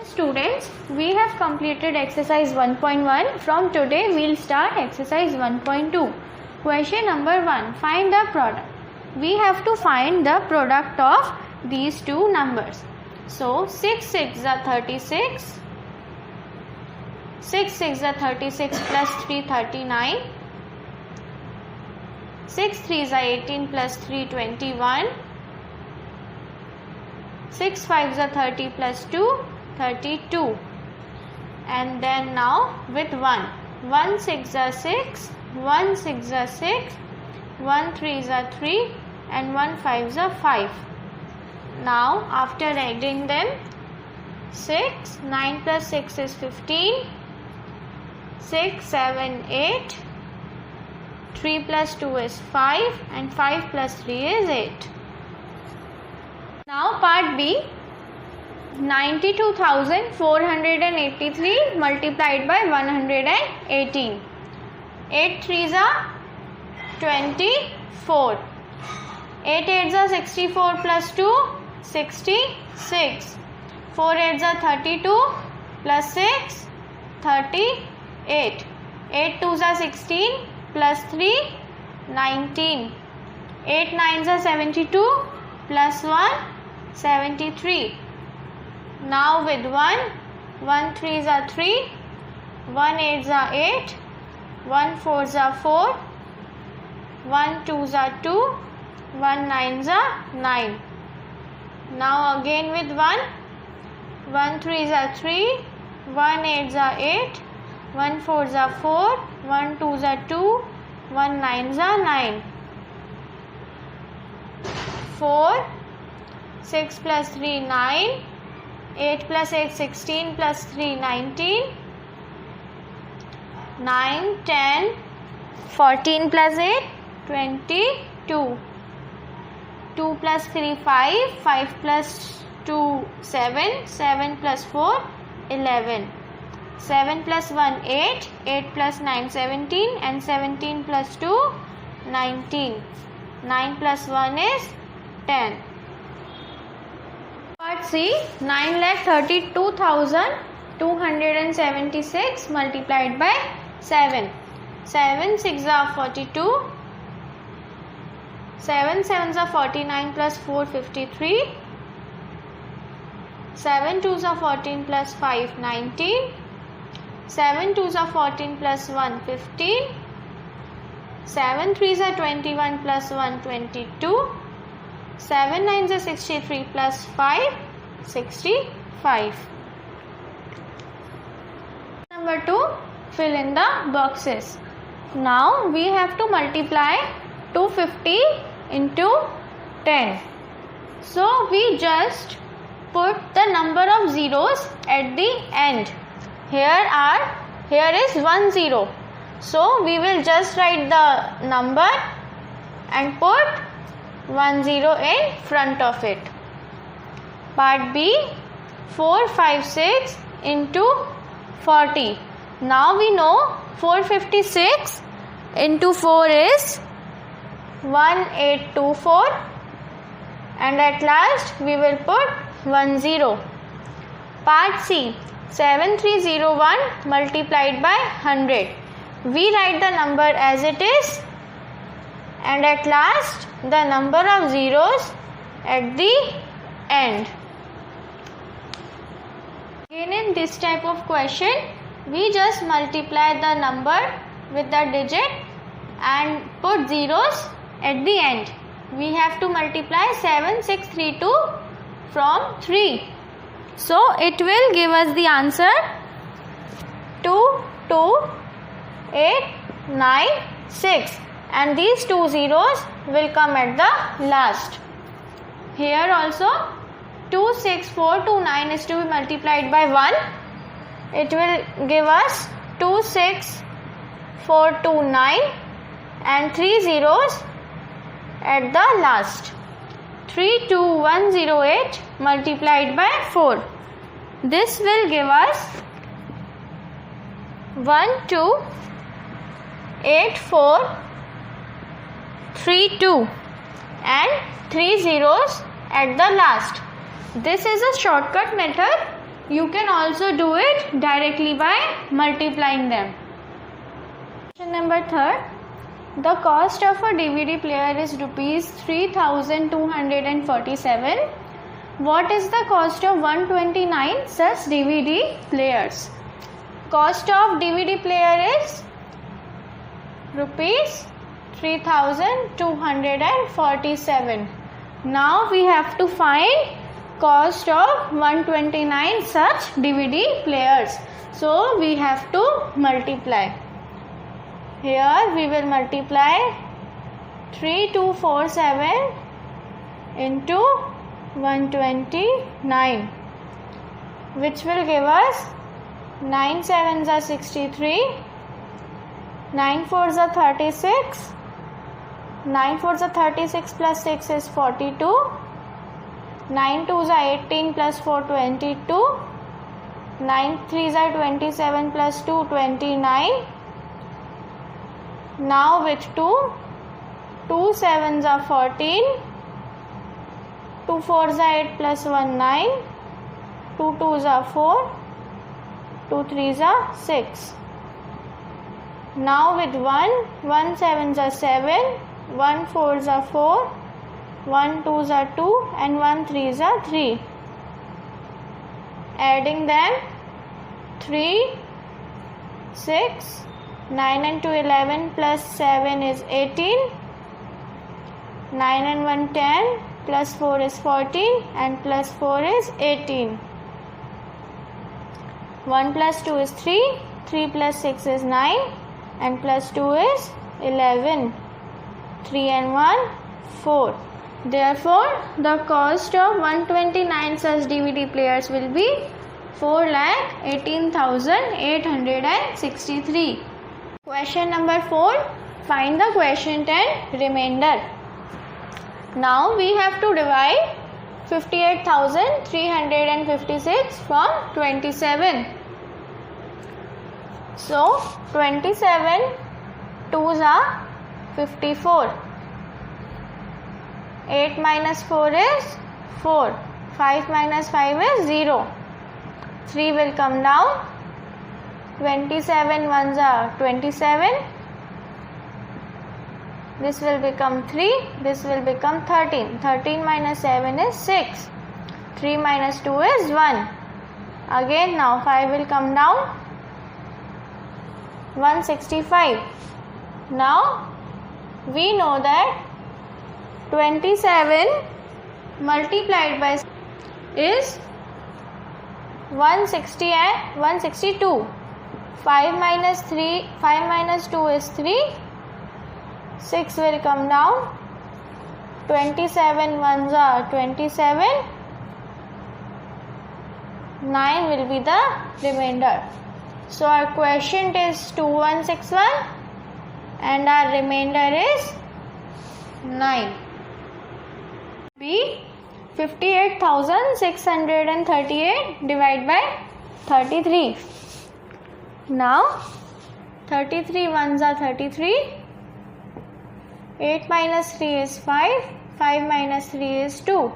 Students, we have completed exercise 1.1. From today we will start exercise 1.2. Question number 1. Find the product. We have to find the product of these two numbers. So 6 6 are 36. 6 6 are 36 plus 3 39. 6 3 are 18 plus 3 21. 6 5 are 30 plus 2 32. And then now with 1. 1 6 are 6. 1 6 are 6. 1 3 are 3. And 1 5 are 5. Now after adding them, 6 9 plus 6 is 15. 6 7 8. 3 plus 2 is 5. And 5 plus 3 is 8. Now part B. 92,483 multiplied by 118. 8 3s are 24. 8 8s are 64 plus 2 66. 4 8s are 32 plus 6 38. 8 2s are 16 plus 3 19. 8 9s are 72 plus 1 73. Now with 1 3s are 3, 1 8s are 8, 1 4s are 4, 1 2s are 2, 1 9s are 9. Now again with 1 3s are 3, 1 8s are 8, 1 4s are 4, 1 2s are 2, 1 9s are 9. 4 6 plus 3 9. 8 plus 8 16 plus 3 19. 9 10 14 plus 8 22. 2 plus 3 5. 5 plus 2 7. 7 plus 4 11. 7 plus 1 8. 8 plus 9 17. And 17 plus 2 19. 9 plus 1 is 10. Part C. 9,32,276 multiplied by 7. 7 6 are 42. 7 7s are 49 plus 4 53. 7 2s are 14 plus 5 19. 7 2s are 14 plus 1 15. 7 3s are 21 plus 1 22. 7 9s are 63 plus 5 65. Number 2. Fill in the boxes. Now we have to multiply 250 into 10. So we just put the number of zeros at the end. Here is 1 0. So we will just write the number and put 1 0 in front of it. Part B. 4 5 6 into 40. Now we know 456 into 4 is 1824, and at last we will put 1 0. Part C. 7301 multiplied by 100. We write the number as it is, and at last the number of zeros at the end. Again in this type of question, we just multiply the number with the digit and put zeros at the end. We have to multiply 7632 from 3. So it will give us the answer 22896. And these two zeros will come at the last. Here also 26429 is to be multiplied by 1. It will give us 26429 and 3 zeros at the last. 32108 multiplied by 4. This will give us 128432 and 3 zeros at the last. This is a shortcut method you can also do it directly by multiplying them. Question number 3. The cost of a DVD player is rupees 3,247. What is the cost of 129 such DVD players? Cost of DVD player is rupees 3,247. Now we have to find cost of 129 such DVD players. So we have to multiply. Here we will multiply 3247 into 129, which will give us 9 sevens are 63, 9 fours are 36, 9 fours are 36 plus 6 is 42, 9 twos are 18 plus 4 22, 9 threes are 27 plus 2 29. Now with 2 sevens are 14, 2 fours are 8 plus 1 9, 2 twos are 4, 2 threes are 6. Now with 1 sevens are 7, 1 fours are 4, 1 twos are 2 and 1 threes are 3. Adding them 3, 6, 9 and 2 11 plus 7 is 18, 9 and 1 10 plus 4 is 14 and plus 4 is 18. 1 plus 2 is 3, 3 plus 6 is 9 and plus 2 is 11. 3 and 1 4. Therefore, the cost of 129 such DVD players will be 4,18,863. Question number 4. Find the quotient and remainder. Now we have to divide 58,356 from 27. So 27 twos are 54. 8 minus 4 is 4. 5 minus 5 is 0. 3 will come down. 27 ones are 27. This will become 3. This will become 13. 13 minus 7 is 6. 3 minus 2 is 1. Again now 5 will come down. 165. Now we know that 27 multiplied by is 160 and 162. 5 minus 2 is 3. 6 will come down. 27 ones are 27. 9 will be the remainder. So our quotient is 2161 and our remainder is 9. B. 58,638 divided by 33. Now 33 ones are 33. 8 minus 3 is 5. 5 minus 3 is 2.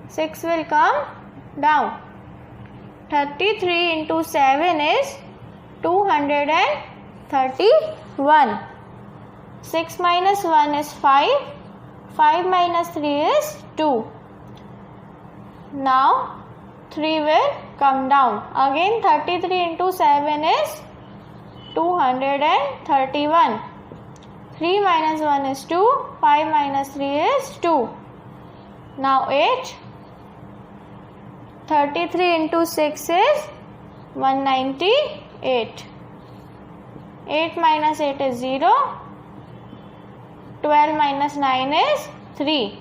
6 will come down. 33 into 7 is 231. 6 minus 1 is 5. 5 minus 3 is 2. Now 3 will come down. Again 33 into 7 is 231. 3 minus 1 is 2. 5 minus 3 is 2. Now 8. 33 into 6 is 198. 8 minus 8 is 0. 12 minus 9 is 3.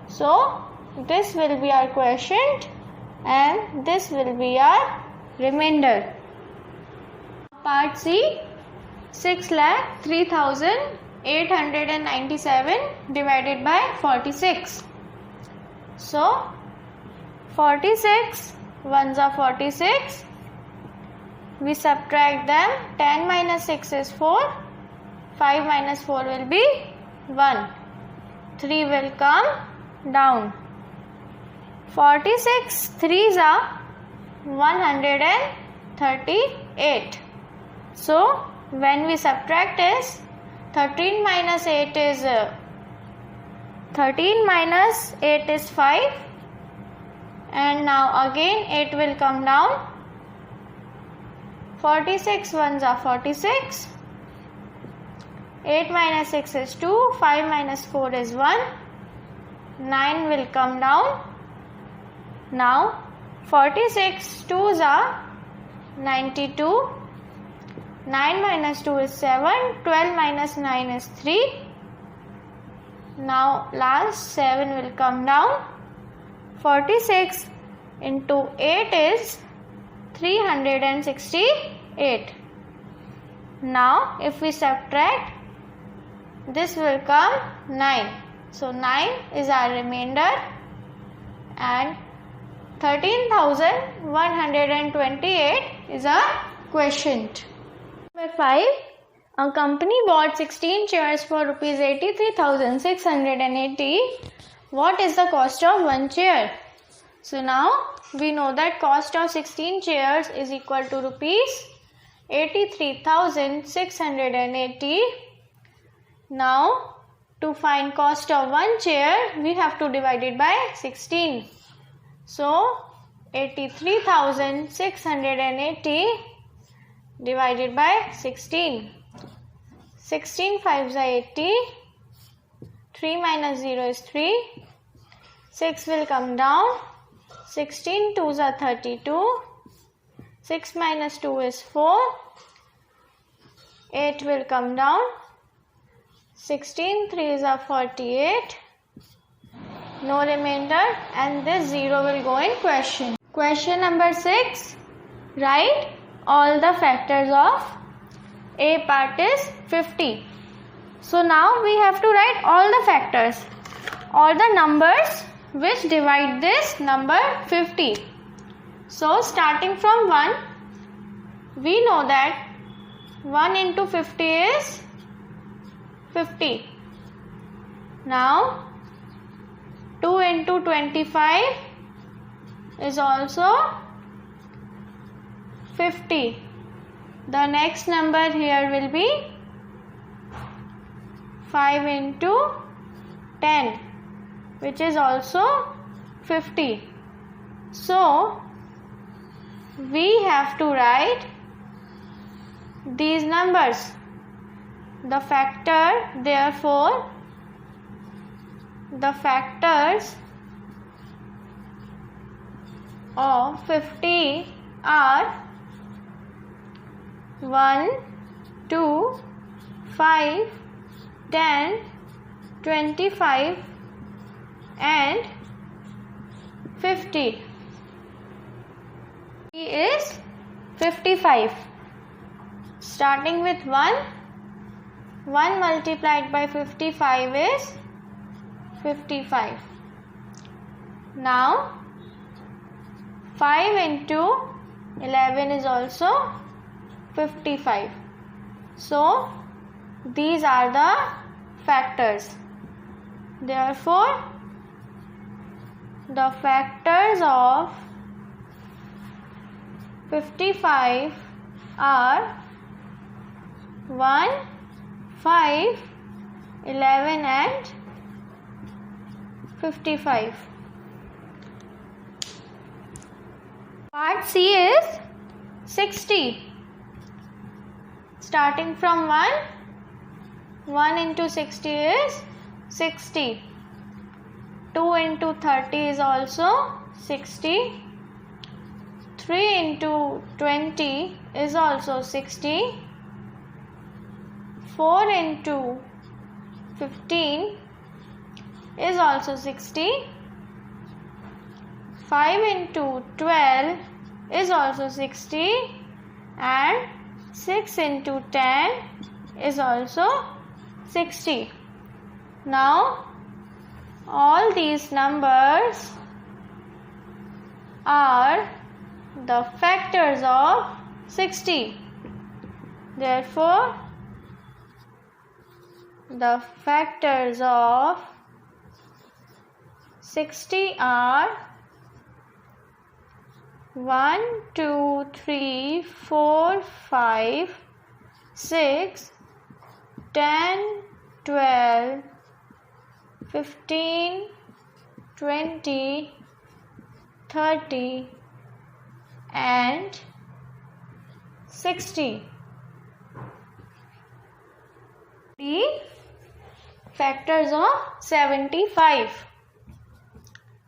So this will be our quotient and this will be our remainder. Part C. 6,03,897 divided by 46. So 46 ones are 46. We subtract them. 10 minus 6 is 4. 5 minus 4 will be 1. 3 will come down. 46 threes are 138. So when we subtract is 13 minus 8 is 5, and now again 8 will come down. 46 ones are 46. 8 minus 6 is 2. 5 minus 4 is 1. 9 will come down. Now 46 2s are 92. 9 minus 2 is 7. 12 minus 9 is 3. Now last 7 will come down. 46 into 8 is 368. Now if we subtract, this will come 9. So 9 is our remainder, and 13,128 is our quotient. Number 5. A company bought 16 chairs for rupees 83,680. What is the cost of one chair? So now we know that cost of 16 chairs is equal to rupees 83,680. Now to find cost of one chair, we have to divide it by 16. So 83,680 divided by 16. 16 5s are 80. 3 minus 0 is 3. 6 will come down. 16 2s are 32. 6 minus 2 is 4. 8 will come down. 16 3s are 48. No remainder, and this 0 will go in question. Question number 6. Write all the factors of A part is 50. So now we have to write all the factors, all the numbers which divide this number 50. So starting from 1, we know that 1 into 50 is 50. Now 2 into 25 is also 50. The next number here will be 5 into 10, which is also 50. So we have to write these numbers. The factor, therefore, the factors of 50 are 1, 2, 5, 10, 25 and 50. Is 55. Starting with 1, 1 multiplied by 55 is 55. Now 5 into 11 is also 55. So these are the factors. Therefore, the factors of 55 are 1, 5, 11 and 55. Part C is 60. Starting from 1, 1 into 60 is 60. 2 into 30 is also 60. 3 into 20 is also 60. 4 into 15 is also 60. 5 into 12 is also 60. And 6 into 10 is also 60. Now all these numbers are the factors of 60. Therefore, the factors of 60 are 1, 2, 3, 4, 5, 6, 10, 12, 15, 20, 30 and 60. The factors of 75.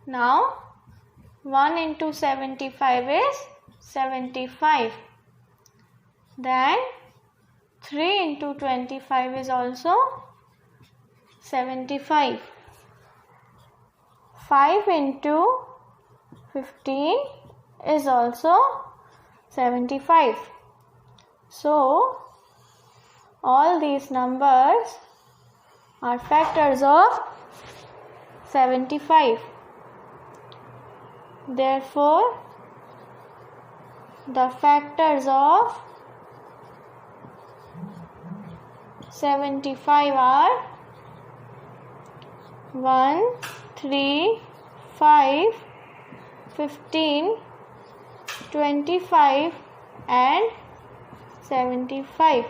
Now 1 into 75 is 75. Then 3 into 25 is also 75. 5 into 15 is also 75. So all these numbers are factors of 75. Therefore, the factors of 75 are 1, 3, 5, 15, 25 and 75.